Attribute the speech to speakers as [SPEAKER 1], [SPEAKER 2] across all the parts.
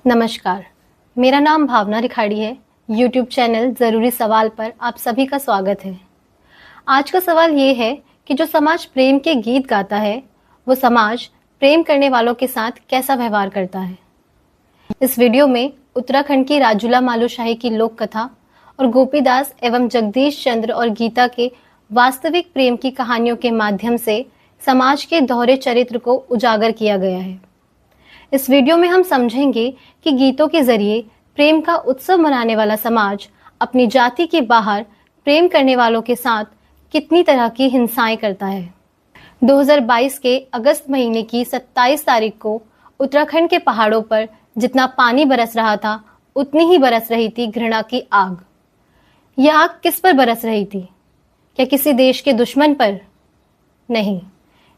[SPEAKER 1] नमस्कार, मेरा नाम भावना रिखाड़ी है। YouTube चैनल ज़रूरी सवाल पर आप सभी का स्वागत है। आज का सवाल ये है कि जो समाज प्रेम के गीत गाता है, वो समाज प्रेम करने वालों के साथ कैसा व्यवहार करता है। इस वीडियो में उत्तराखंड की राजूला मालूशाही की लोक कथा और गोपीदास एवं जगदीश चंद्र और गीता के वास्तविक प्रेम की कहानियों के माध्यम से समाज के दोहरे चरित्र को उजागर किया गया है। इस वीडियो में हम समझेंगे कि गीतों के जरिए प्रेम का उत्सव मनाने वाला समाज अपनी जाति के बाहर प्रेम करने वालों के साथ कितनी तरह की हिंसाएं करता है। 2022 के अगस्त महीने की 27 तारीख को उत्तराखंड के पहाड़ों पर जितना पानी बरस रहा था, उतनी ही बरस रही थी घृणा की आग। यह आग किस पर बरस रही थी? क्या किसी देश के दुश्मन पर? नहीं,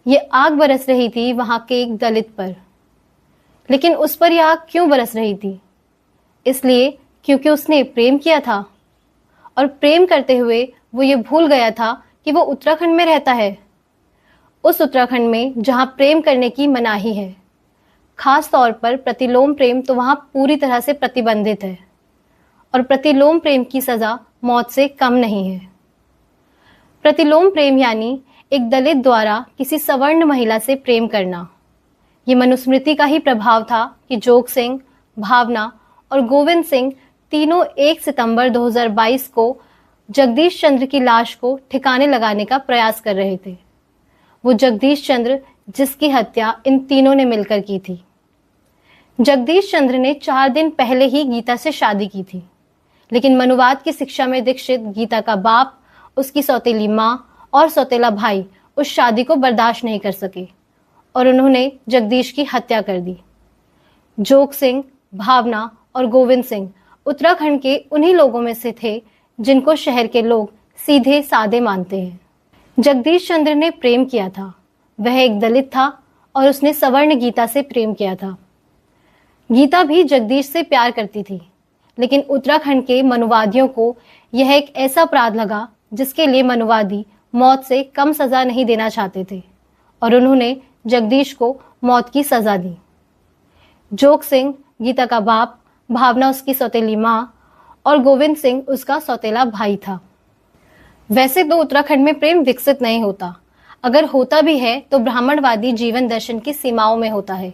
[SPEAKER 1] ये आग बरस रही थी वहां के एक दलित पर। लेकिन उस पर यह आग क्यों बरस रही थी? इसलिए क्योंकि उसने प्रेम किया था, और प्रेम करते हुए वो ये भूल गया था कि वो उत्तराखंड में रहता है, उस उत्तराखंड में जहां प्रेम करने की मनाही है। खास तौर पर प्रतिलोम प्रेम तो वहां पूरी तरह से प्रतिबंधित है, और प्रतिलोम प्रेम की सजा मौत से कम नहीं है। प्रतिलोम प्रेम यानी एक दलित द्वारा किसी सवर्ण महिला से प्रेम करना। ये मनुस्मृति का ही प्रभाव था कि जोग सिंह, भावना और गोविंद सिंह तीनों 1 सितंबर 2022 को जगदीश चंद्र की लाश को ठिकाने लगाने का प्रयास कर रहे थे। वो जगदीश चंद्र जिसकी हत्या इन तीनों ने मिलकर की थी। जगदीश चंद्र ने 4 दिन पहले ही गीता से शादी की थी, लेकिन मनुवाद की शिक्षा में दीक्षित गीता का बाप, उसकी सौतेली माँ और सौतेला भाई उस शादी को बर्दाश्त नहीं कर सके और उन्होंने जगदीश की हत्या कर दी। जोग सिंह, भावना और गोविंद सिंह उत्तराखंड के उन्हीं लोगों में से थे जिनको शहर के लोग सीधे सादे मानते हैं। जगदीश चंद्र ने प्रेम किया था। वह एक दलित था और उसने सवर्ण गीता से प्रेम किया था। गीता भी जगदीश से प्यार करती थी, लेकिन उत्तराखंड के मनुवादियों को यह एक ऐसा अपराध लगा जिसके लिए मनुवादी मौत से कम सजा नहीं देना चाहते थे, और उन्होंने जगदीश को मौत की सजा दी। जोग सिंह गीता का बाप, भावना उसकी सौतेली माँ और गोविंद सिंह उसका सौतेला भाई था। वैसे तो उत्तराखंड में प्रेम विकसित नहीं होता, अगर होता भी है तो ब्राह्मणवादी जीवन दर्शन की सीमाओं में होता है।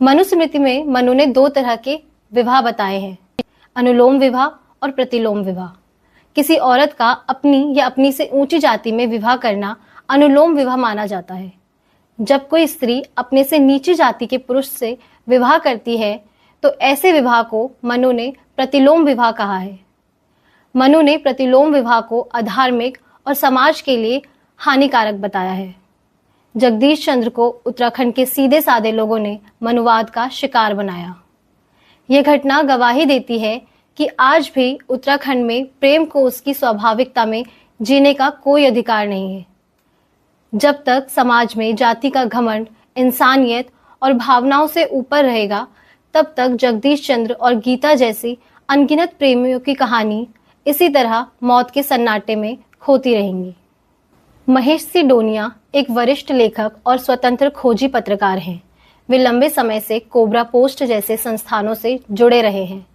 [SPEAKER 1] मनुस्मृति में मनु ने 2 तरह के विवाह बताए हैं, अनुलोम विवाह और प्रतिलोम विवाह। किसी औरत का अपनी या अपनी से ऊंची जाति में विवाह करना अनुलोम विवाह माना जाता है। जब कोई स्त्री अपने से नीची जाति के पुरुष से विवाह करती है तो ऐसे विवाह को मनु ने प्रतिलोम विवाह कहा है। मनु ने प्रतिलोम विवाह को अधार्मिक और समाज के लिए हानिकारक बताया है। जगदीश चंद्र को उत्तराखंड के सीधे सादे लोगों ने मनुवाद का शिकार बनाया। यह घटना गवाही देती है कि आज भी उत्तराखंड में प्रेम को उसकी स्वाभाविकता में जीने का कोई अधिकार नहीं है। जब तक समाज में जाति का घमंड, इंसानियत और भावनाओं से ऊपर रहेगा, तब तक जगदीश चंद्र और गीता जैसी अनगिनत प्रेमियों की कहानी इसी तरह मौत के सन्नाटे में खोती रहेंगी। महेश सिडोनिया एक वरिष्ठ लेखक और स्वतंत्र खोजी पत्रकार हैं। वे लंबे समय से कोबरा पोस्ट जैसे संस्थानों से जुड़े रहे हैं।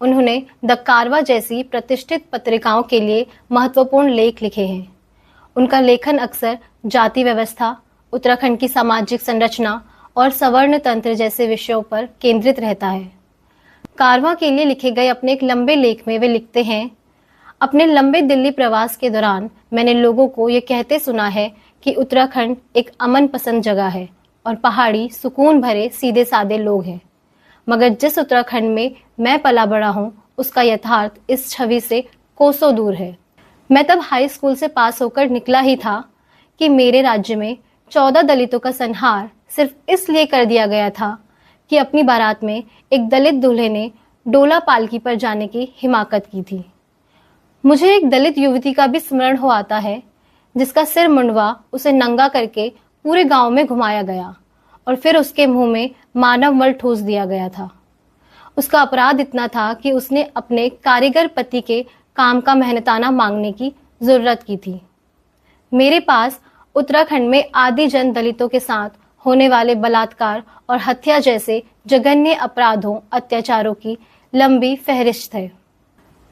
[SPEAKER 1] उन्होंने द कारवा जैसी प्रतिष्ठित पत्रिकाओं के लिए महत्वपूर्ण लेख लिखे हैं। उनका लेखन अक्सर जाति व्यवस्था, उत्तराखंड की सामाजिक संरचना और सवर्ण तंत्र जैसे विषयों पर केंद्रित रहता है। कारवां के लिए लिखे गए अपने एक लंबे लेख में वे लिखते हैं, अपने लंबे दिल्ली प्रवास के दौरान मैंने लोगों को ये कहते सुना है कि उत्तराखंड एक अमन पसंद जगह है और पहाड़ी सुकून भरे सीधे सादे लोग हैं। मगर जिस उत्तराखंड में मैं पला बड़ा हूँ, उसका यथार्थ इस छवि से कोसों दूर है। मैं तब हाई स्कूल से पास होकर निकला ही था कि मेरे राज्य में 14 दलितों का संहार सिर्फ इसलिए कर दिया गया था कि अपनी बारात में एक दलित दूल्हे ने डोला पालकी पर जाने की हिमाकत की थी। मुझे एक दलित युवती का भी स्मरण हो आता है जिसका सिर मुंडवा उसे नंगा करके पूरे गांव में घुमाया गया और फिर उसके मुंह में मानव मल ठूस दिया गया था। उसका अपराध इतना था कि उसने अपने कारीगर पति के काम का मेहनताना मांगने की जरूरत की थी। मेरे पास उत्तराखंड में आदिजन दलितों के साथ होने वाले बलात्कार और हत्या जैसे जघन्य अपराधों, अत्याचारों की लंबी फहरिस्त है।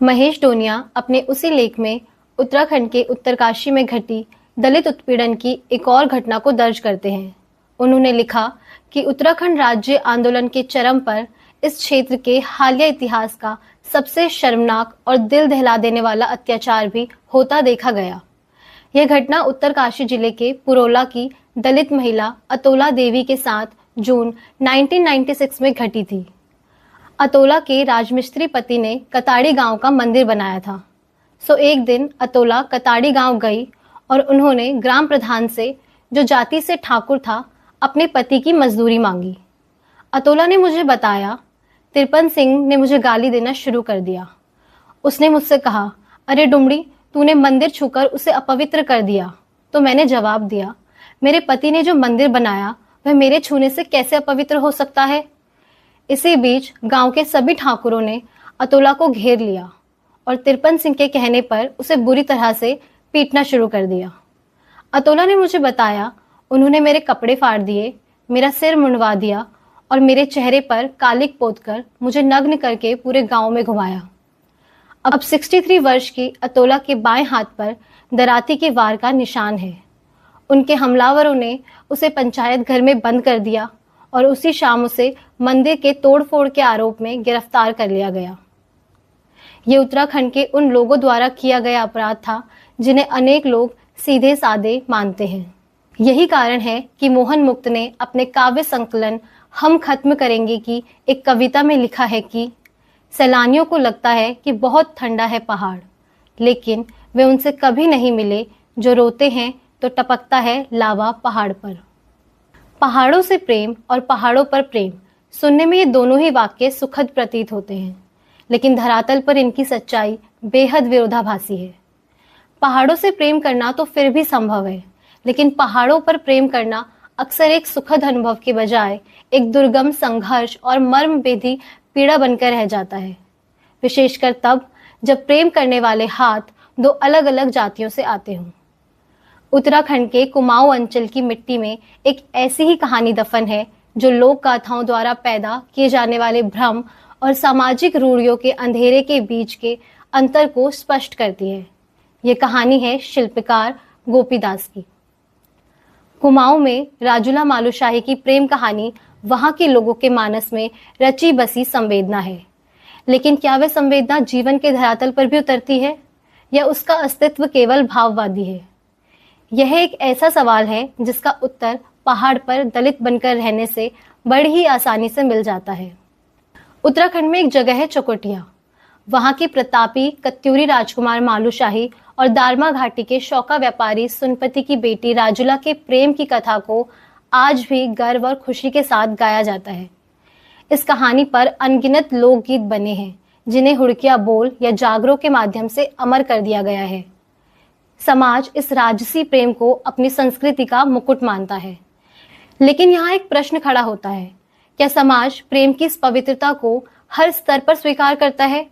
[SPEAKER 1] महेश डोनिया अपने उसी लेख में उत्तराखंड के उत्तरकाशी में घटी दलित उत्पीड़न की एक और घटना को दर्ज करते हैं। उन्होंने लिखा कि उत्तराखंड राज्य आंदोलन के चरम पर इस क्षेत्र के हालिया इतिहास का सबसे शर्मनाक और दिल दहला देने वाला अत्याचार भी होता देखा गया। यह घटना उत्तरकाशी जिले के पुरोला की दलित महिला अतोला देवी के साथ जून 1996 में घटी थी। अतोला के राजमिस्त्री पति ने कताड़ी गांव का मंदिर बनाया था। सो एक दिन अतोला कताड़ी गांव गई और उन्होंने ग्राम प्रधान से, जो जाति से ठाकुर था, अपने पति की मजदूरी मांगी। अतोला ने मुझे बताया, तिरपन सिंह ने मुझे गाली देना शुरू कर दिया। उसने मुझसे कहा, अरे डुमड़ी, तूने मंदिर छूकर उसे अपवित्र कर दिया। तो मैंने जवाब दिया, मेरे पति ने जो मंदिर बनाया वह मेरे छूने से कैसे अपवित्र हो सकता है। इसी बीच गांव के सभी ठाकुरों ने अतोला को घेर लिया और तिरपन सिंह के कहने पर उसे बुरी तरह से पीटना शुरू कर दिया। अतोला ने मुझे बताया, उन्होंने मेरे कपड़े फाड़ दिए, मेरा सिर मुंडवा दिया और मेरे चेहरे पर कालिक पोतकर मुझे नग्न करके पूरे गांव में घुमाया। अब 63 वर्ष की अतोला के बाएं हाथ पर दराती के वार का निशान है। उनके हमलावरों ने उसे पंचायत घर में बंद कर दिया और उसी शाम उसे मंदिर के तोड़फोड़ के आरोप में गिरफ्तार कर लिया गया। ये उत्तराखंड के उन लोगों द्वारा किया गया अपराध था जिन्हें अनेक लोग सीधे साधे मानते हैं। यही कारण है कि मोहन मुक्त ने अपने काव्य संकलन हम खत्म करेंगे की एक कविता में लिखा है कि सैलानियों को लगता है कि बहुत ठंडा है पहाड़, लेकिन वे उनसे कभी नहीं मिले जो रोते हैं तो टपकता है लावा पहाड़ पर। पहाड़ों से प्रेम और पहाड़ों पर प्रेम, सुनने में ये दोनों ही वाक्य सुखद प्रतीत होते हैं, लेकिन धरातल पर इनकी सच्चाई बेहद विरोधाभासी है। पहाड़ों से प्रेम करना तो फिर भी संभव है, लेकिन पहाड़ों पर प्रेम करना अक्सर एक सुखद अनुभव के बजाय एक दुर्गम संघर्ष और मर्मभेदी पीड़ा बनकर रह जाता है, विशेषकर तब जब प्रेम करने वाले हाथ दो अलग अलग जातियों से आते हों। उत्तराखंड के कुमाऊं अंचल की मिट्टी में एक ऐसी ही कहानी दफन है जो लोक गाथाओं द्वारा पैदा किए जाने वाले भ्रम और सामाजिक रूढ़ियों के अंधेरे के बीच के अंतर को स्पष्ट करती है। ये कहानी है शिल्पकार गोपीदास की। कुमाऊं में राजूला मालुशाही की प्रेम कहानी वहां के लोगों के मानस में रची बसी संवेदना है, लेकिन क्या वह संवेदना जीवन के धरातल पर भी उतरती है या उसका अस्तित्व केवल भाववादी है? यह एक ऐसा सवाल है जिसका उत्तर पहाड़ पर दलित बनकर रहने से बड़ी ही आसानी से मिल जाता है। उत्तराखंड में एक जगह है चकोटिया। वहां की प्रतापी कत्यूरी राजकुमार मालुशाही और दारमा घाटी के शौका व्यापारी सुनपति की बेटी राजुला के प्रेम की कथा को आज भी गर्व और खुशी के साथ गाया जाता है। इस कहानी पर अनगिनत लोकगीत बने हैं जिन्हें हुड़किया बोल या जागरों के माध्यम से अमर कर दिया गया है। समाज इस राजसी प्रेम को अपनी संस्कृति का मुकुट मानता है, लेकिन यहाँ एक प्रश्न खड़ा होता है, क्या समाज प्रेम की इस पवित्रता को हर स्तर पर स्वीकार करता है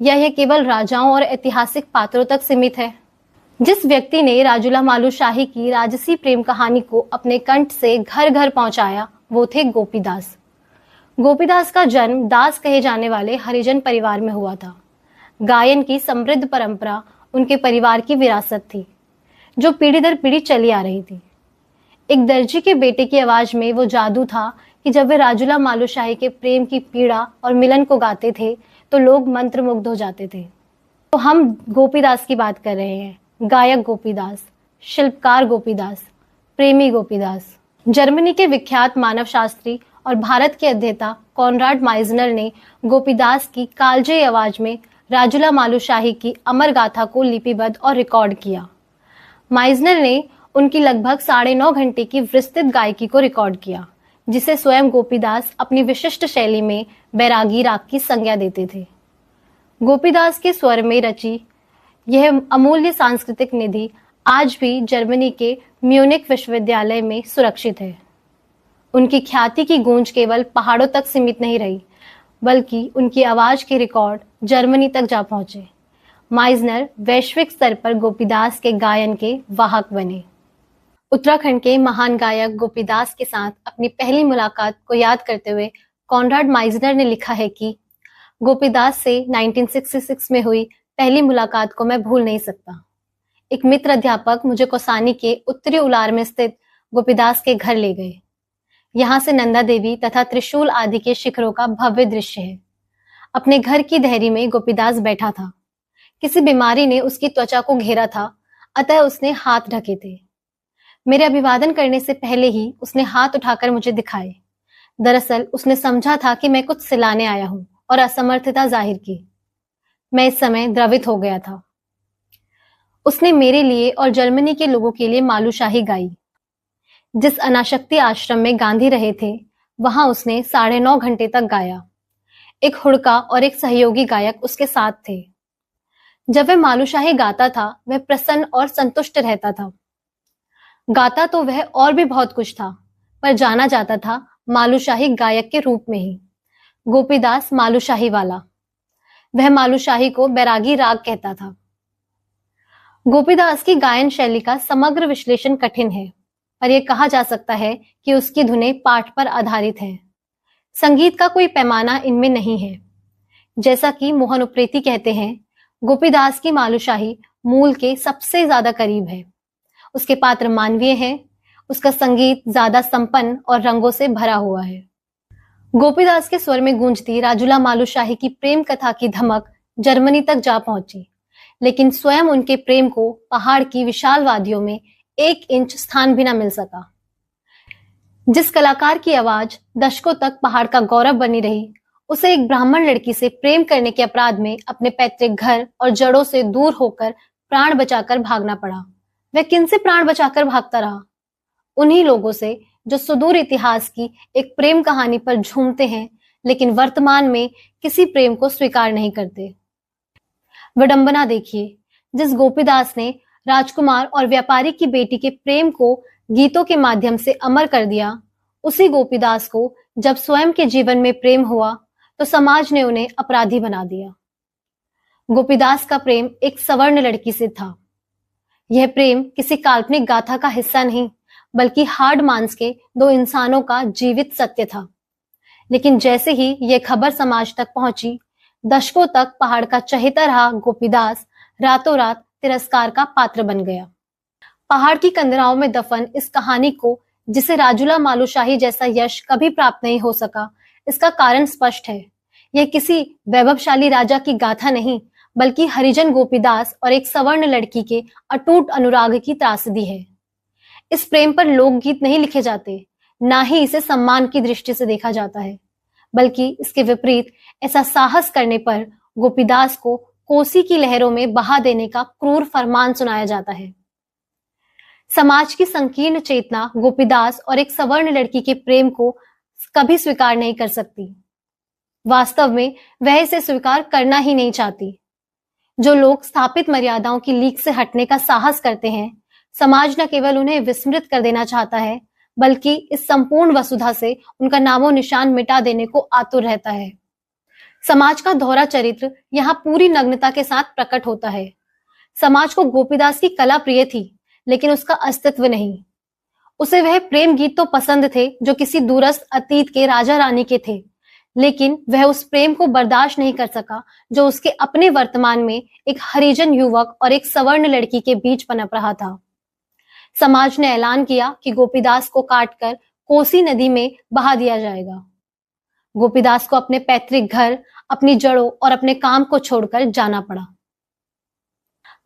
[SPEAKER 1] या यह केवल राजाओं और ऐतिहासिक पात्रों तक सीमित है? जिस व्यक्ति ने राजूला मालुशाही की राजसी प्रेम कहानी को अपने कंठ से घर घर पहुंचाया वो थे गोपीदास। गोपीदास का जन्म दास कहे जाने वाले हरिजन परिवार में हुआ था। गायन की समृद्ध परंपरा उनके परिवार की विरासत थी जो पीढ़ी दर पीढ़ी चली आ रही थी। एक दर्जी के बेटे की आवाज में वो जादू था कि जब वे राजूला मालुशाही के प्रेम की पीड़ा और मिलन को गाते थे तो लोग मंत्रमुग्ध हो जाते थे। तो हम गोपीदास की बात कर रहे हैं, गायक गोपीदास, शिल्पकार गोपीदास, प्रेमी गोपीदास। जर्मनी के विख्यात मानवशास्त्री और भारत के अध्येता कॉनराड माइजनर ने गोपीदास की कालजयी आवाज में राजूला मालुशाही की अमर गाथा को लिपिबद्ध और रिकॉर्ड किया। माइजनर ने उनकी लगभग 9.5 घंटे की विस्तृत गायकी को रिकॉर्ड किया, जिसे स्वयं गोपीदास अपनी विशिष्ट शैली में बैरागी राग की संज्ञा देते थे। गोपीदास के स्वर में रची यह अमूल्य सांस्कृतिक निधि आज भी जर्मनी के म्यूनिक विश्वविद्यालय में सुरक्षित है। उनकी ख्याति की गूंज केवल पहाड़ों तक सीमित नहीं रही, बल्कि उनकी आवाज के रिकॉर्ड जर्मनी तक जा पहुंचे। माइजनर वैश्विक स्तर पर गोपीदास के गायन के वाहक बने। उत्तराखंड के महान गायक गोपीदास के साथ अपनी पहली मुलाकात को याद करते हुए कॉनराड माइजनर ने लिखा है कि गोपीदास से 1966 में हुई पहली मुलाकात को मैं भूल नहीं सकता। एक मित्र अध्यापक मुझे कौसानी के उत्तरी उलार में स्थित गोपीदास के घर ले गए। यहाँ से नंदा देवी तथा त्रिशूल आदि के शिखरों का भव्य दृश्य है। अपने घर की देहरी में गोपीदास बैठा था। किसी बीमारी ने उसकी त्वचा को घेरा था, अतः उसने हाथ ढके थे। मेरे अभिवादन करने से पहले ही उसने हाथ उठाकर मुझे दिखाए। दरअसल उसने समझा था कि मैं कुछ सिलाने आया हूं और असमर्थता जाहिर की। मैं इस समय द्रवित हो गया था। उसने मेरे लिए और जर्मनी के लोगों के लिए मालूशाही गाई। जिस अनाशक्ति आश्रम में गांधी रहे थे, वहां उसने 9.5 घंटे तक गाया। एक हुड़का और एक सहयोगी गायक उसके साथ थे। जब वह मालूशाही गाता था, वह प्रसन्न और संतुष्ट रहता था। गाता तो वह और भी बहुत कुछ था, पर जाना जाता था मालूशाही गायक के रूप में ही। गोपीदास मालूशाही वाला। वह मालूशाही को बैरागी राग कहता था। गोपीदास की गायन शैली का समग्र विश्लेषण कठिन है, पर यह कहा जा सकता है कि उसकी धुनें पाठ पर आधारित हैं। संगीत का कोई पैमाना इनमें नहीं है। जैसा कि मोहन उप्रेती कहते हैं, गोपीदास की मालूशाही मूल के सबसे ज्यादा करीब है। उसके पात्र मानवीय हैं, उसका संगीत ज्यादा संपन्न और रंगों से भरा हुआ है। गोपीदास के स्वर में गूंजती राजूला मालूशाही की प्रेम कथा की धमक जर्मनी तक जा पहुंची, लेकिन स्वयं उनके प्रेम को पहाड़ की विशाल वादियों में 1 इंच स्थान भी न मिल सका। जिस कलाकार की आवाज दशकों तक पहाड़ का गौरव बनी रही, उसे एक ब्राह्मण लड़की से प्रेम करने के अपराध में अपने पैतृक घर और जड़ों से दूर होकर प्राण बचाकर भागना पड़ा। वह किनसे प्राण बचाकर भागता रहा? उन्हीं लोगों से जो सुदूर इतिहास की एक प्रेम कहानी पर झूमते हैं, लेकिन वर्तमान में किसी प्रेम को स्वीकार नहीं करते। विडंबना देखिए, जिस गोपीदास ने राजकुमार और व्यापारी की बेटी के प्रेम को गीतों के माध्यम से अमर कर दिया, उसी गोपीदास को जब स्वयं के जीवन में प्रेम हुआ तो समाज ने उन्हें अपराधी बना दिया। गोपीदास का प्रेम एक सवर्ण लड़की से था। यह प्रेम किसी काल्पनिक गाथा का हिस्सा नहीं, बल्कि हाड़ मांस के 2 इंसानों का जीवित सत्य था। लेकिन जैसे ही यह खबर समाज तक पहुंची, दशकों तक पहाड़ का चहेता रहा गोपीदास रातों रात तिरस्कार का पात्र बन गया। पहाड़ की कंदराओं में दफन इस कहानी को, जिसे राजूला मालूशाही जैसा यश कभी प्राप्त नहीं हो सका, इसका कारण स्पष्ट है। यह किसी वैभवशाली राजा की गाथा नहीं, बल्कि हरिजन गोपीदास और एक सवर्ण लड़की के अटूट अनुराग की त्रासदी है। इस प्रेम पर लोकगीत नहीं लिखे जाते, ना ही इसे सम्मान की दृष्टि से देखा जाता है, बल्कि इसके विपरीत ऐसा साहस करने पर गोपीदास को कोसी की लहरों में बहा देने का क्रूर फरमान सुनाया जाता है। समाज की संकीर्ण चेतना गोपीदास और एक सवर्ण लड़की के प्रेम को कभी स्वीकार नहीं कर सकती। वास्तव में वह इसे स्वीकार करना ही नहीं चाहती। जो लोग स्थापित मर्यादाओं की लीक से हटने का साहस करते हैं, समाज न केवल उन्हें विस्मृत कर देना चाहता है, बल्कि इस संपूर्ण वसुधा से उनका नामो निशान मिटा देने को आतुर रहता है। समाज का दोहरा चरित्र यहाँ पूरी नग्नता के साथ प्रकट होता है। समाज को गोपीदास की कला प्रिय थी, लेकिन उसका अस्तित्व नहीं। उसे वह प्रेम गीत तो पसंद थे जो किसी दूरस्थ अतीत के राजा रानी के थे, लेकिन वह उस प्रेम को बर्दाश्त नहीं कर सका जो उसके अपने वर्तमान में एक हरिजन युवक और एक सवर्ण लड़की के बीच पनप रहा था। समाज ने ऐलान किया कि गोपीदास को काटकर कोसी नदी में बहा दिया जाएगा। गोपीदास को अपने पैतृक घर, अपनी जड़ों और अपने काम को छोड़कर जाना पड़ा।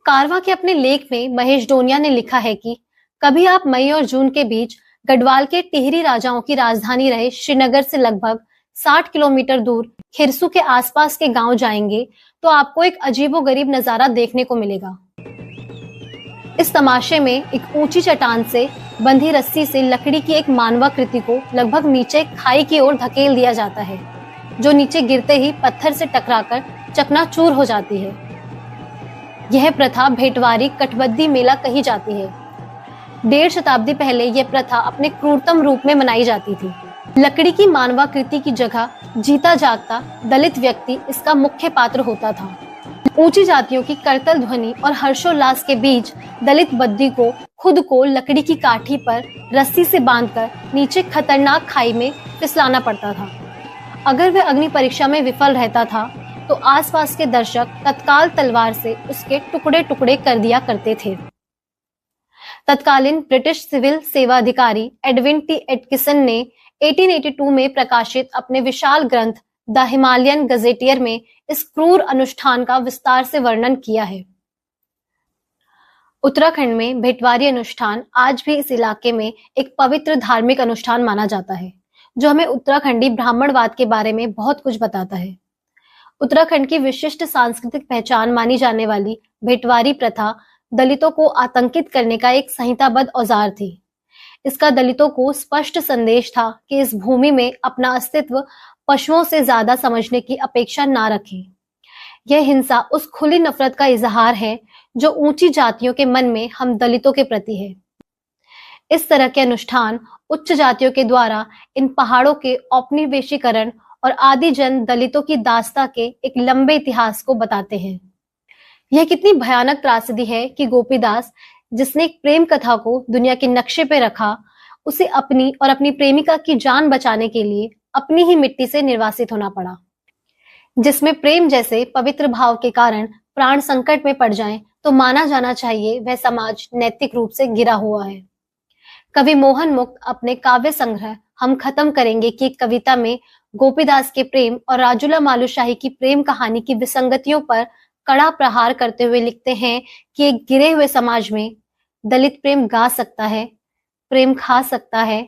[SPEAKER 1] कारवां के अपने लेख में महेश डोनिया ने लिखा है कि कभी आप मई और जून के बीच गढ़वाल के टिहरी राजाओं की राजधानी रहे श्रीनगर से लगभग 60 किलोमीटर दूर खिरसू के आसपास के गांव जाएंगे तो आपको एक अजीबोगरीब नजारा देखने को मिलेगा। इस तमाशे में एक ऊंची चट्टान से बंधी रस्सी से लकड़ी की एक मानवाकृति को लगभग नीचे खाई की ओर धकेल दिया जाता है, जो नीचे गिरते ही पत्थर से टकराकर चकनाचूर हो जाती है। यह प्रथा भेटवारी कटबद्दी मेला कही जाती है। 1.5 शताब्दी पहले यह प्रथा अपने क्रूरतम रूप में मनाई जाती थी। लकड़ी की मानवाकृति की जगह जीता जागता दलित व्यक्ति इसका मुख्य पात्र होता था। ऊंची जातियों की करतल ध्वनि और हर्षोल्लास के बीच दलित बद्दी को खुद को लकड़ी की काठी पर रस्सी से बांधकर नीचे खतरनाक खाई में फिसलाना पड़ता था। अगर वह अग्नि परीक्षा में विफल रहता था तो आसपास के दर्शक तत्काल तलवार से उसके टुकड़े टुकड़े कर दिया करते थे। तत्कालीन ब्रिटिश सिविल सेवा अधिकारी एडविन टी एटकिसन ने 1882 में प्रकाशित अपने विशाल ग्रंथ द हिमालयन गजेटियर में इस क्रूर अनुष्ठान का विस्तार से वर्णन किया है। उत्तराखंड में भेटवारी अनुष्ठान आज भी इस इलाके में एक पवित्र धार्मिक अनुष्ठान माना जाता है, जो हमें उत्तराखंडी ब्राह्मणवाद के बारे में बहुत कुछ बताता है। उत्तराखंड की विशिष्ट सांस्कृतिक पहचान मानी जाने वाली भेटवारी प्रथा दलितों को आतंकित करने का एक संहिताबद्ध औजार थी। इसका दलितों को स्पष्ट संदेश था कि इस भूमि में अपना अस्तित्व पशुओं से ज्यादा समझने की अपेक्षा ना रखें। यह हिंसा उस खुली नफरत का इजहार है जो ऊंची जातियों के मन में हम दलितों के प्रति है। इस तरह के अनुष्ठान उच्च जातियों के द्वारा इन पहाड़ों के औपनिवेशीकरण और आदि जन दलितों की दास्ता के एक लंबे इतिहास को बताते हैं। यह कितनी भयानक त्रासदी है कि गोपीदास, जिसने एक प्रेम कथा को दुनिया के नक्शे पे रखा, उसे अपनी और अपनी प्रेमिका की जान बचाने के लिए अपनी ही मिट्टी से निर्वासित होना पड़ा। जिसमें प्रेम जैसे पवित्र भाव के कारण प्राण संकट में पड़ जाएं, तो माना जाना चाहिए वह समाज नैतिक रूप से गिरा हुआ है। कवि मोहन मुक्त अपने काव्य संग्रह हम खत्म करेंगे की कविता में गोपीदास के प्रेम और राजूला मालुशाही की प्रेम कहानी की विसंगतियों पर कड़ा प्रहार करते हुए लिखते हैं कि एक गिरे हुए समाज में दलित प्रेम गा सकता है, प्रेम खा सकता है,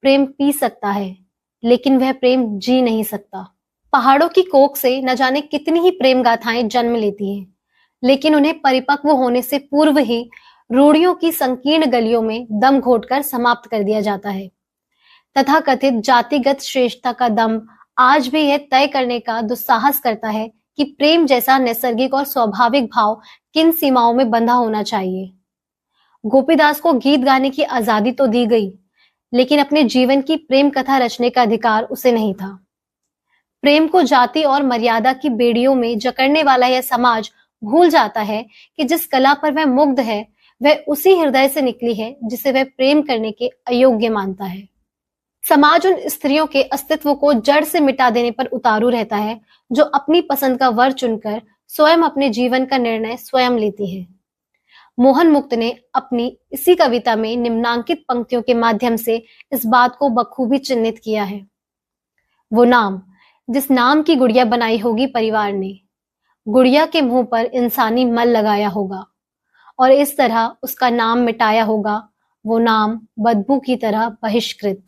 [SPEAKER 1] प्रेम पी सकता है, लेकिन वह प्रेम जी नहीं सकता। पहाड़ों की कोख से न जाने कितनी ही प्रेम गाथाएं जन्म लेती हैं, लेकिन उन्हें परिपक्व होने से पूर्व ही रूढ़ियों की संकीर्ण गलियों में दम घोटकर समाप्त कर दिया जाता है। तथाकथित जातिगत श्रेष्ठता का दम्भ आज भी यह तय करने का दुस्साहस करता है कि प्रेम जैसा नैसर्गिक और स्वाभाविक भाव किन सीमाओं में बंधा होना चाहिए। गोपीदास को गीत गाने की आजादी तो दी गई, लेकिन अपने जीवन की प्रेम कथा रचने का अधिकार उसे नहीं था। प्रेम को जाति और मर्यादा की बेड़ियों में जकड़ने वाला यह समाज भूल जाता है कि जिस कला पर वह मुग्ध है, वह उसी हृदय से निकली है जिसे वह प्रेम करने के अयोग्य मानता है। समाज उन स्त्रियों के अस्तित्व को जड़ से मिटा देने पर उतारू रहता है जो अपनी पसंद का वर चुनकर स्वयं अपने जीवन का निर्णय स्वयं लेती है। मोहन मुक्त ने अपनी इसी कविता में निम्नांकित पंक्तियों के माध्यम से इस बात को बखूबी चिन्हित किया है। वो नाम जिस नाम की गुड़िया बनाई होगी परिवार ने, गुड़िया के मुंह पर इंसानी मल लगाया होगा और इस तरह उसका नाम मिटाया होगा, वो नाम बदबू की तरह बहिष्कृत।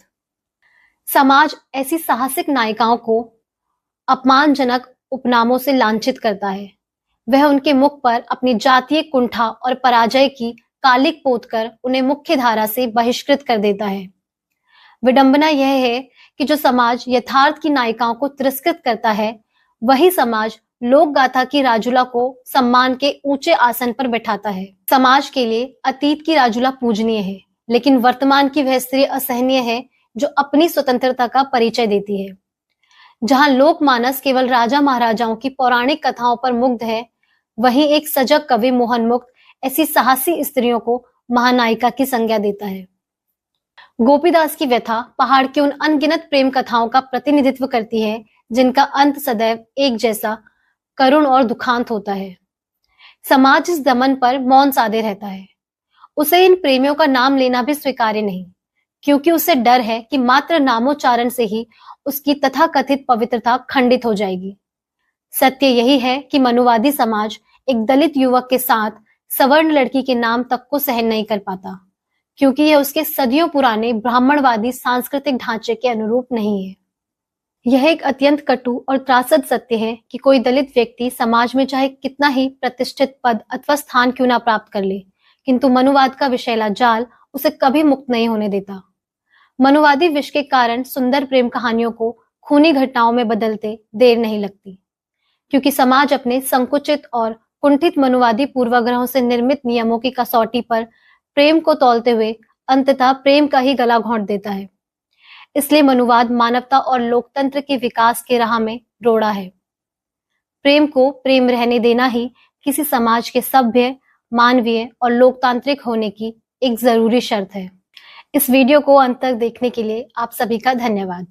[SPEAKER 1] समाज ऐसी साहसिक नायिकाओं को अपमानजनक उपनामों से लांछित करता है। वह उनके मुख पर अपनी जातीय कुंठा और पराजय की कालिक पोतकर उन्हें मुख्य धारा से बहिष्कृत कर देता है। विडंबना यह है कि जो समाज यथार्थ की नायिकाओं को तिरस्कृत करता है, वही समाज लोक गाथा की राजुला को सम्मान के ऊंचे आसन पर बैठाता है। समाज के लिए अतीत की राजुला पूजनीय है, लेकिन वर्तमान की वह स्त्री असहनीय है जो अपनी स्वतंत्रता का परिचय देती है। जहां लोकमानस केवल राजा महाराजाओं की पौराणिक कथाओं पर मुग्ध है, वहीं एक सजग कवि मोहन मुक्त ऐसी साहसी स्त्रियों को महानायिका की संज्ञा देता है। गोपीदास की व्यथा पहाड़ की उन अनगिनत प्रेम कथाओं का प्रतिनिधित्व करती है जिनका अंत सदैव एक जैसा करुण और दुखांत होता है। समाज इस दमन पर मौन साधे रहता है। उसे इन प्रेमियों का नाम लेना भी स्वीकार्य नहीं, क्योंकि उसे डर है कि मात्र नामोच्चारण से ही उसकी तथाकथित पवित्रता खंडित हो जाएगी। सत्य यही है कि मनुवादी समाज एक दलित युवक के साथ सवर्ण लड़की के नाम तक को सहन नहीं कर पाता, क्योंकि यह उसके सदियों पुराने ब्राह्मणवादी सांस्कृतिक ढांचे के अनुरूप नहीं है। यह एक अत्यंत कटु और त्रासद सत्य है कि कोई दलित व्यक्ति समाज में चाहे कितना ही प्रतिष्ठित पद अथवा स्थान क्यों ना प्राप्त कर ले, किंतु मनुवाद का विषैला जाल उसे कभी मुक्त नहीं होने देता। मनुवादी विष के कारण सुंदर प्रेम कहानियों को खूनी घटनाओं में बदलते देर नहीं लगती, क्योंकि समाज अपने संकुचित और कुंठित मनुवादी पूर्वाग्रहों से निर्मित नियमों की कसौटी पर प्रेम को तौलते हुए अंततः प्रेम का ही गला घोंट देता है। इसलिए मनुवाद मानवता और लोकतंत्र के विकास के राह में रोड़ा है। प्रेम को प्रेम रहने देना ही किसी समाज के सभ्य, मानवीय और लोकतांत्रिक होने की एक जरूरी शर्त है। इस वीडियो को अंत तक देखने के लिए आप सभी का धन्यवाद।